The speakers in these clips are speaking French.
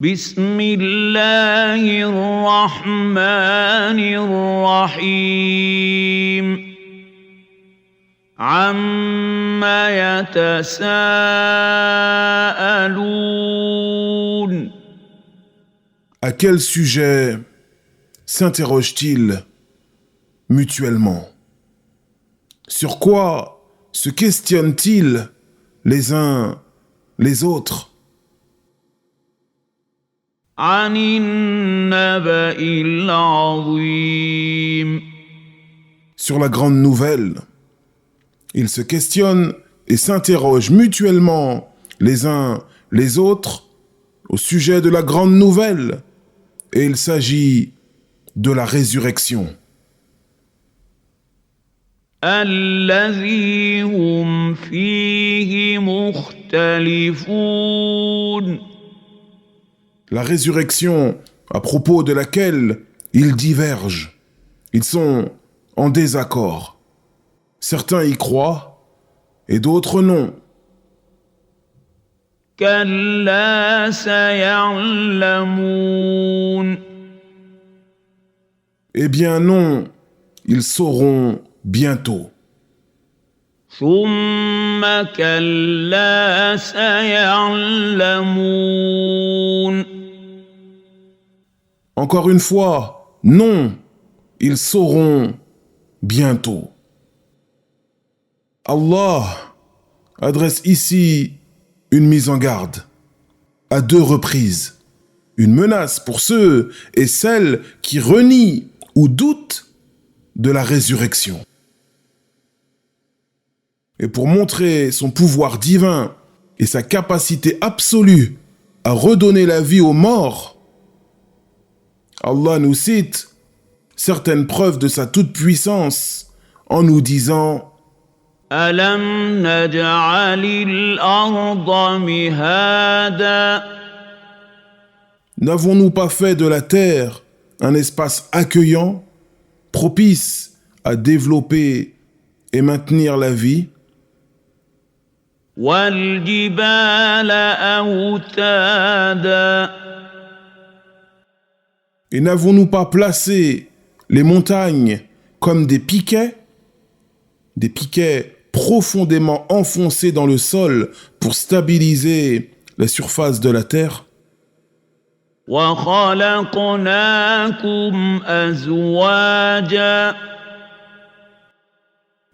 بسم الله الرحمن الرحيم عما يتساءلون À quel sujet s'interrogent-ils mutuellement? Sur quoi se questionnent-ils les uns les autres? عن النبأ العظيم Sur la grande nouvelle. Ils se questionnent et s'interrogent mutuellement les uns les autres au sujet de la grande nouvelle. Et il s'agit de la résurrection. الذي هم فيه مختلفون La résurrection à propos de laquelle ils divergent. Ils sont en désaccord. Certains y croient et d'autres non. كلا سيعلمون Eh bien non, ils sauront bientôt. ثم كلا سيعلمون Encore une fois, non, ils sauront bientôt. Allah adresse ici une mise en garde à deux reprises. Une menace pour ceux et celles qui renient ou doutent de la résurrection. Et pour montrer son pouvoir divin et sa capacité absolue à redonner la vie aux morts, Allah nous cite certaines preuves de sa toute-puissance en nous disant ألم نجعل الأرض مهادا N'avons-nous pas fait de la terre un espace accueillant, propice à développer et maintenir la vie? والجبال أوتادا Et n'avons-nous pas placé les montagnes comme des piquets profondément enfoncés dans le sol pour stabiliser la surface de la terre? وخلقناكم أزواجا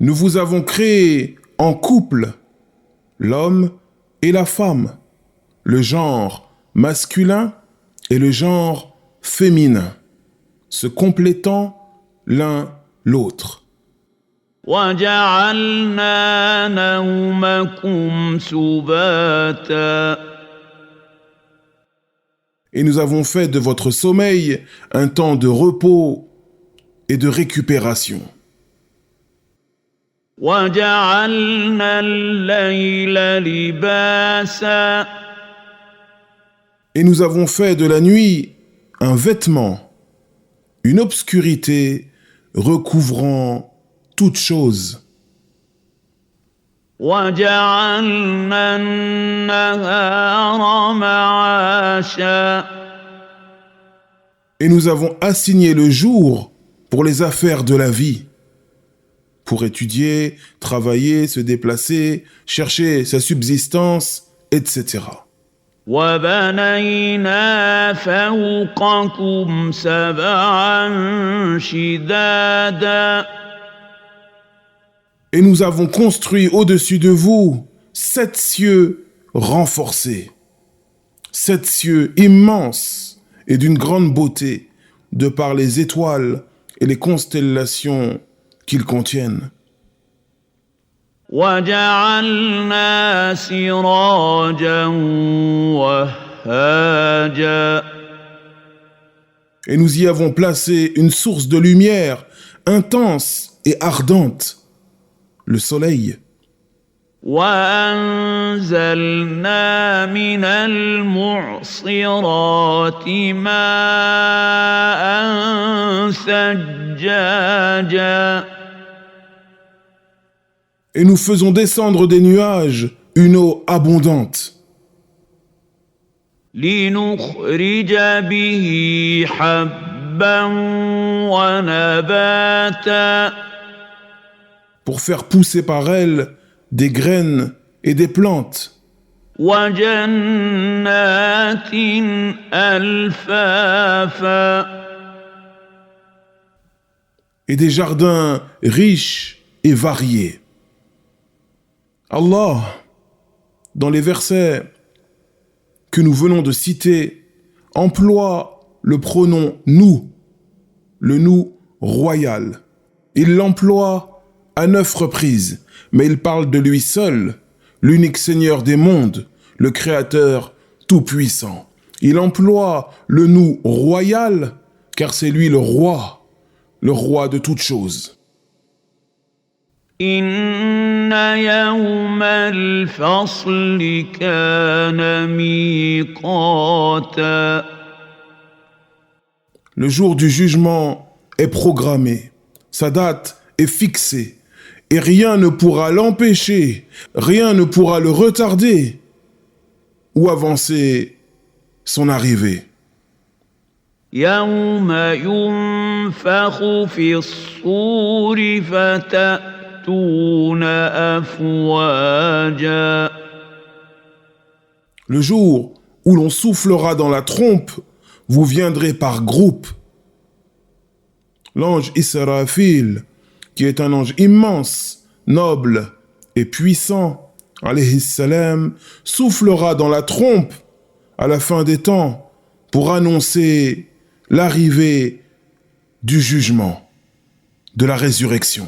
Nous vous avons créé en couple, l'homme et la femme, le genre masculin et le genre féminin, se complétant l'un l'autre. وجعلنا نومكم سباتا Et nous avons fait de votre sommeil un temps de repos et de récupération. وجعلنا الليل لباسا Et nous avons fait de la nuit un vêtement, une obscurité recouvrant toute chose. وجعلنا النهار معاشا Et nous avons assigné le jour pour les affaires de la vie, pour étudier, travailler, se déplacer, chercher sa subsistance, etc. وبنينا فوقكم سبعا شدادا Et nous avons construit au-dessus de vous 7 cieux renforcés, 7 cieux immenses et d'une grande beauté, de par les étoiles et les constellations qu'ils contiennent. وجعلنا سراجا وهاجا Et nous y avons placé une source de lumière intense et ardente, le soleil. وأنزلنا من المعصرات ماء ثجاجا Et nous faisons descendre des nuages une eau abondante. لنخرج به حبا ونباتا pour faire pousser par elle des graines et des plantes, وجنات ألفافا et des jardins riches et variés. Allah, dans les versets que nous venons de citer, emploie le pronom nous, le nous royal. Il l'emploie à 9 reprises, mais il parle de lui seul, l'unique Seigneur des mondes, le Créateur tout-puissant. Il emploie le nous royal, car c'est lui le roi de toutes choses. إن يوم الفصل كان ميقاتا Le jour du jugement est programmé, sa date est fixée, et rien ne pourra l'empêcher, rien ne pourra le retarder ou avancer son arrivée. يوم ينفخ في الصور فتأتون أفواجا Le jour où l'on soufflera dans la trompe, vous viendrez par groupe. L'ange Israfil, qui est un ange immense, noble et puissant, alayhi salam, soufflera dans la trompe à la fin des temps pour annoncer l'arrivée du jugement, de la résurrection.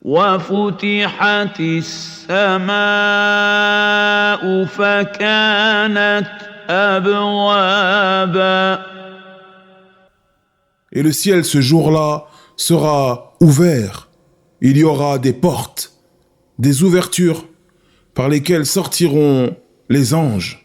وفتحت السماء فكانت أبوابا Et le ciel ce jour-là sera ouvert. Il y aura des portes, des ouvertures par lesquelles sortiront les anges.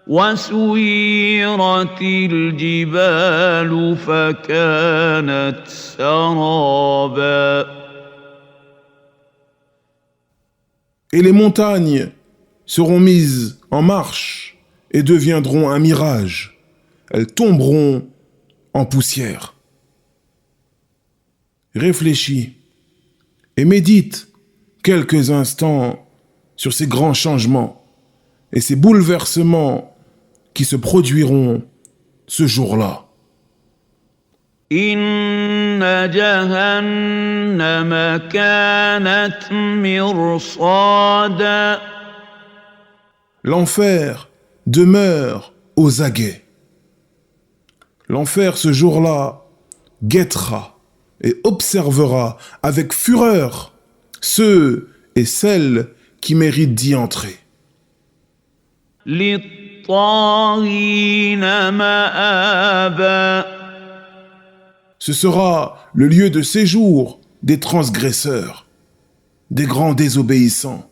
وسيرت الجبال فكانت سرابا Et les montagnes seront mises en marche et deviendront un mirage. Elles tomberont en poussière. Réfléchis et médite quelques instants sur ces grands changements et ces bouleversements qui se produiront ce jour-là. إن جهنم كانت مرصادا L'enfer demeure aux aguets. L'enfer ce jour-là guettera et observera avec fureur ceux et celles qui méritent d'y entrer. للطاغين مآبا Ce sera le lieu de séjour des transgresseurs, des grands désobéissants,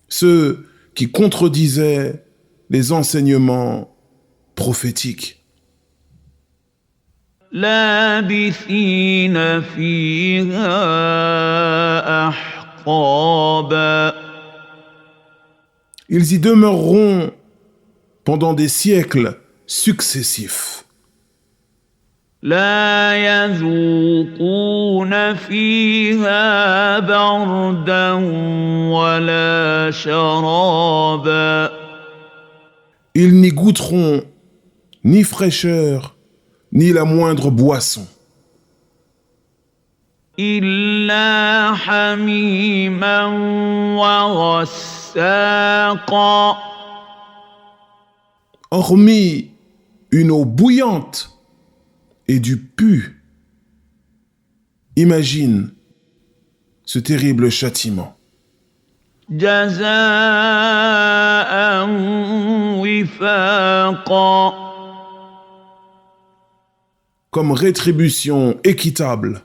ceux qui contredisaient les enseignements prophétiques. لابثين فيها أحقابا Ils y demeureront pendant des siècles successifs. لا يذوقون فيها بردا ولا شرابا Ils n'y goûteront ni fraîcheur, ni la moindre boisson. إلا حميما وغساقا Hormis une eau bouillante et du pu. Imagine ce terrible châtiment. جزاء وفاقا Comme rétribution équitable,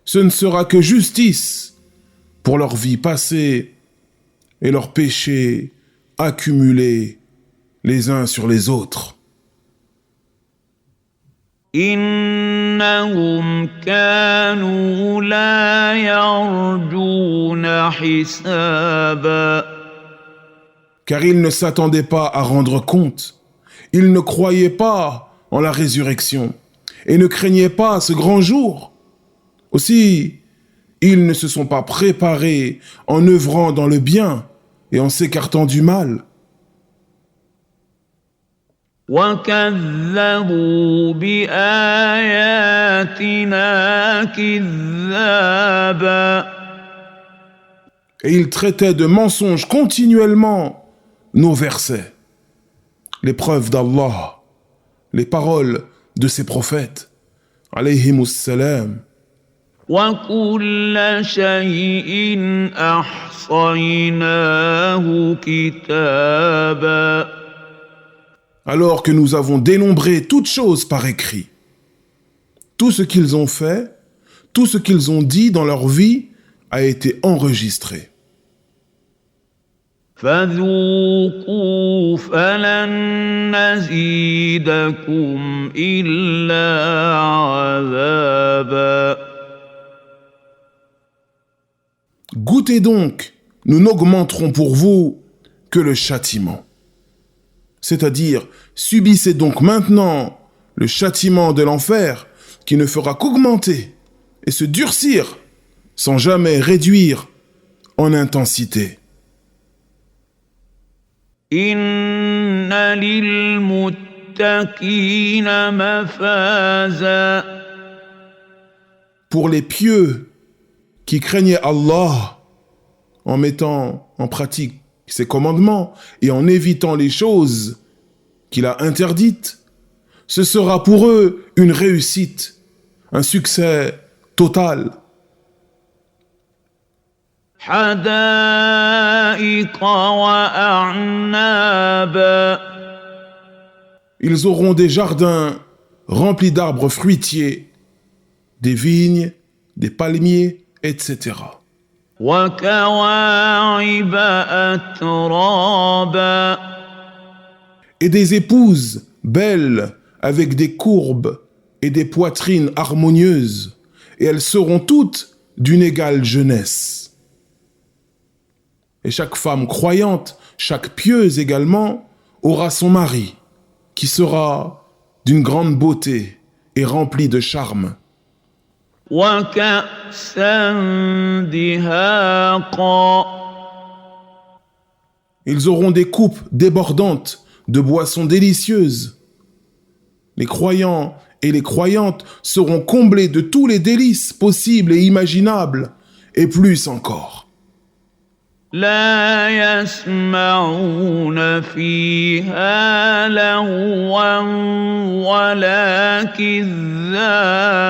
ce ne sera que justice pour leur vie passée et leurs péchés accumulés les uns sur les autres. إنهم كانوا لا يرجون حسابا car ils ne s'attendaient pas à rendre compte. Ils ne croyaient pas en la résurrection et ne craignaient pas ce grand jour. Aussi, ils ne se sont pas préparés en œuvrant dans le bien et en s'écartant du mal. وَكَذَّبُوا بِآيَاتِنَا كِذَّابًا Et ils traitaient de mensonges continuellement nos versets, les preuves d'Allah, les paroles de ses prophètes, alayhimus salam. وَكُلَّ شَيْءٍ أَحْصَيْنَاهُ كِتَابًا Alors que nous avons dénombré toutes choses par écrit. Tout ce qu'ils ont fait, tout ce qu'ils ont dit dans leur vie a été enregistré. فَذُوقُوا فَلَن نَّزِيدَكُمْ إِلَّا عَذَابًا Goûtez donc, nous n'augmenterons pour vous que le châtiment. C'est-à-dire, subissez donc maintenant le châtiment de l'enfer qui ne fera qu'augmenter et se durcir sans jamais réduire en intensité. إِنَّ لِلْمُتَّقِينَ مَفَازًا Pour les pieux qui craignaient Allah en mettant en pratique ses commandements et en évitant les choses qu'il a interdites, ce sera pour eux une réussite, un succès total. حَدَائِقَ وَأَعْنَابًا Ils auront des jardins remplis d'arbres fruitiers, des vignes, des palmiers, etc. وَكَوَاعِبَ أَتْرَابًا Et des épouses belles avec des courbes et des poitrines harmonieuses, et elles seront toutes d'une égale jeunesse. Et chaque femme croyante, chaque pieuse également, aura son mari, qui sera d'une grande beauté et rempli de charme. وَكَأْسًا دِهَاقًا Ils auront des coupes débordantes de boissons délicieuses. Les croyants et les croyantes seront comblés de tous les délices possibles et imaginables, et plus encore. لَا يَسْمَعُونَ فِيهَا لَغْوًا وَلَا كِذَّابًا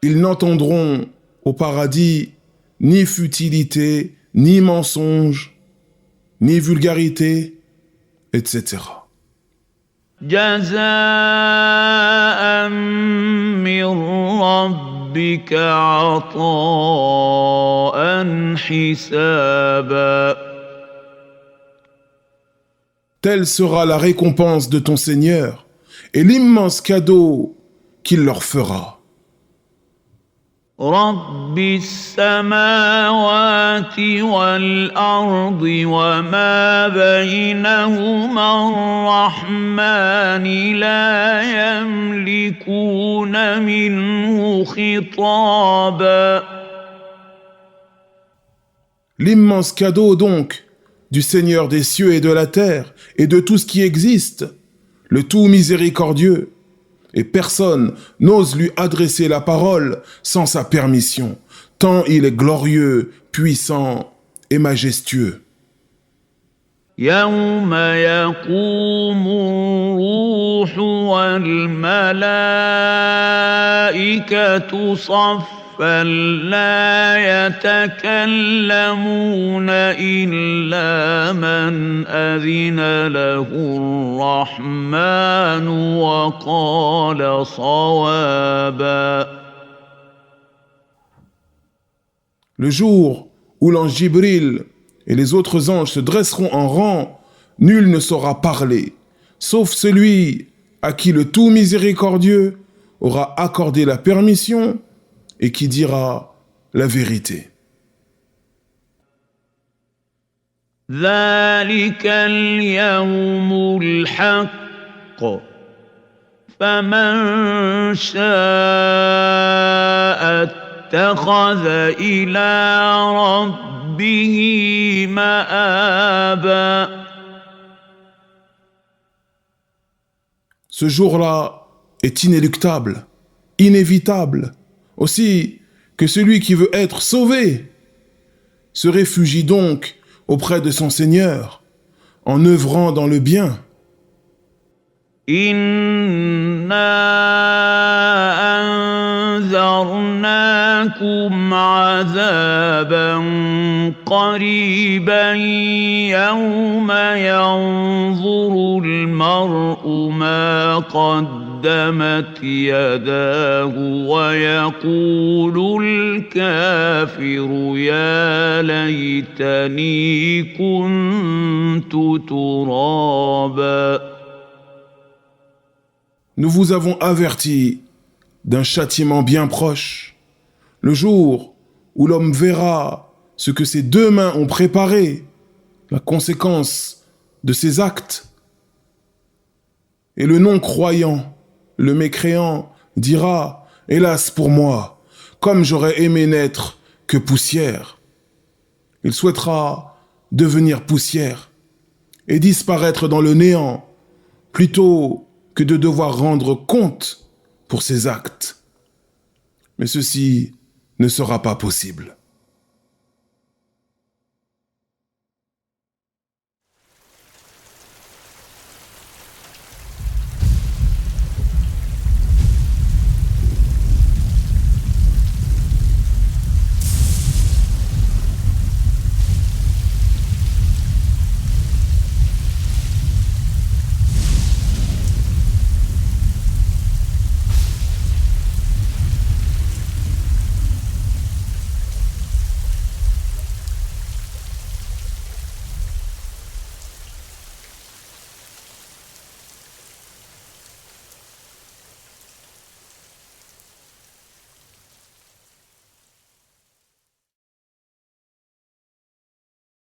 Ils n'entendront au paradis ni futilité, ni mensonge, ni vulgarité, etc. جَزَاءً مِّن رَّبِّكَ عَطَاءً حِسَابًا Telle sera la récompense de ton Seigneur et l'immense cadeau qu'il leur fera. رَبِّ السَّمَاوَاتِ وَالْأَرْضِ وَمَا بَيْنَهُمَا الرَّحْمَنِ لَا يَمْلِكُونَ مِنْهُ خِطَابًا L'immense cadeau donc du Seigneur des cieux et de la terre et de tout ce qui existe, le tout miséricordieux, et personne n'ose lui adresser la parole sans sa permission, tant il est glorieux, puissant et majestueux. يَوْمَ يَقُومُ الرُّوحُ وَالْمَلَائِكَةُ صَفًّا لَّا يَتَكَلَّمُونَ إِلَّا مَنْ أَذِنَ لَهُ الرَّحْمَنُ وَقَالَ صَوَابًا Le jour où l'ange Jibril et les autres anges se dresseront en rang, nul ne saura parler, sauf celui à qui le tout miséricordieux aura accordé la permission et qui dira la vérité. ذلك اليوم الحق فمن شاء اتخذ إلى ربه مآبا. Ce jour-là est inéluctable, inévitable, aussi que celui qui veut être sauvé se réfugie donc auprès de son Seigneur en œuvrant dans le bien. إنا أنذرناكم عذابا قريبا يوم ينظر المرء ما قدمت يداه ويقول الكافر يا ليتني كنت ترابا. Nous vous avons averti d'un châtiment bien proche, le jour où l'homme verra ce que ses deux mains ont préparé, la conséquence de ses actes. Et le non-croyant, le mécréant, dira « Hélas pour moi, comme j'aurais aimé n'être que poussière ». Il souhaitera devenir poussière et disparaître dans le néant, plutôt que de devoir rendre compte pour ses actes. Mais ceci ne sera pas possible.